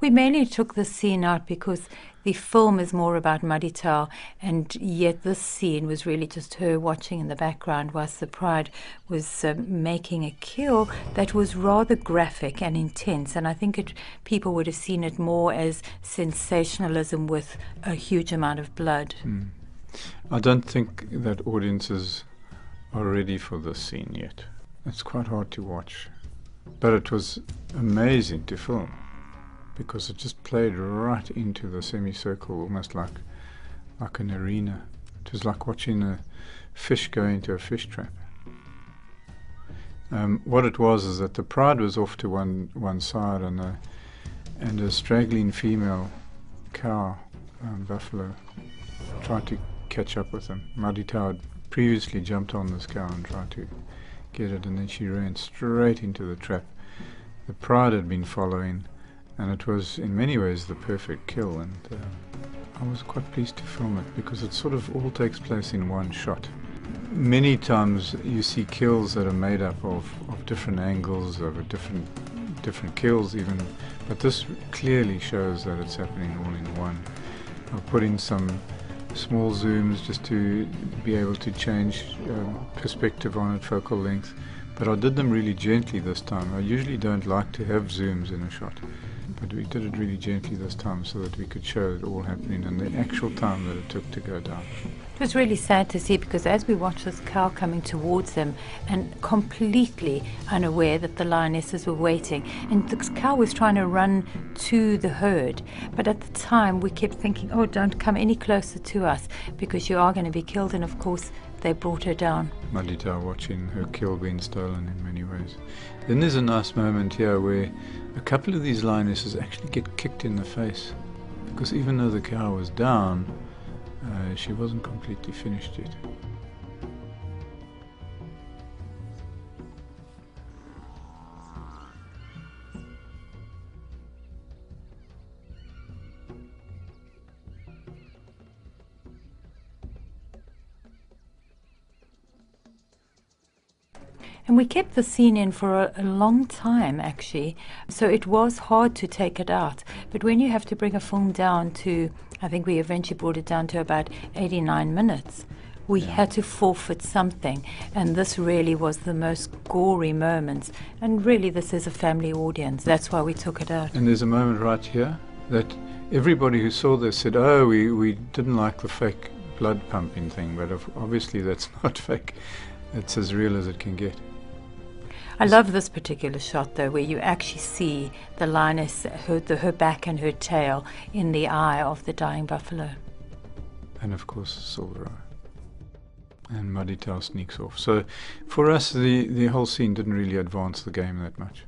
We mainly took this scene out because the film is more about Muddy Towel, and yet this scene was really just her watching in the background whilst the Pride was making a kill that was rather graphic and intense, and I think people would have seen it more as sensationalism with a huge amount of blood. I don't think that audiences are ready for this scene yet. It's quite hard to watch, but it was amazing to film, because it just played right into the semicircle, almost like an arena. It was like watching a fish go into a fish trap. What it was is that the Pride was off to one side, and a straggling female cow, buffalo, tried to catch up with them. Muddy Towel had previously jumped on this cow and tried to get it, and then she ran straight into the trap. The Pride had been following, and it was in many ways the perfect kill, and I was quite pleased to film it because it sort of all takes place in one shot. Many times you see kills that are made up of different angles, of different kills even, but this clearly shows that it's happening all in one. I've put in some small zooms just to be able to change perspective on it, focal length, but I did them really gently this time. I usually don't like to have zooms in a shot, but we did it really gently this time so that we could show it all happening and the actual time that it took to go down. It was really sad to see, because as we watched this cow coming towards them and completely unaware that the lionesses were waiting, and the cow was trying to run to the herd, but at the time we kept thinking, oh, don't come any closer to us because you are going to be killed, and of course they brought her down. Muddy Towel watching her kill being stolen in many ways. Then there's a nice moment here where a couple of these lionesses actually get kicked in the face, because even though the cow was down, she wasn't completely finished yet. And we kept the scene in for a long time, actually, so it was hard to take it out. But when you have to bring a film down to, I think we eventually brought it down to about 89 minutes, we had to forfeit something, and this really was the most gory moments. And really, this is a family audience. That's why we took it out. And there's a moment right here that everybody who saw this said, oh, we didn't like the fake blood pumping thing, but obviously that's not fake. It's as real as it can get. I love this particular shot, though, where you actually see the lioness, her back and her tail in the eye of the dying buffalo. And of course, Silver Eye. And Muddy Towel sneaks off. So for us, the whole scene didn't really advance the game that much.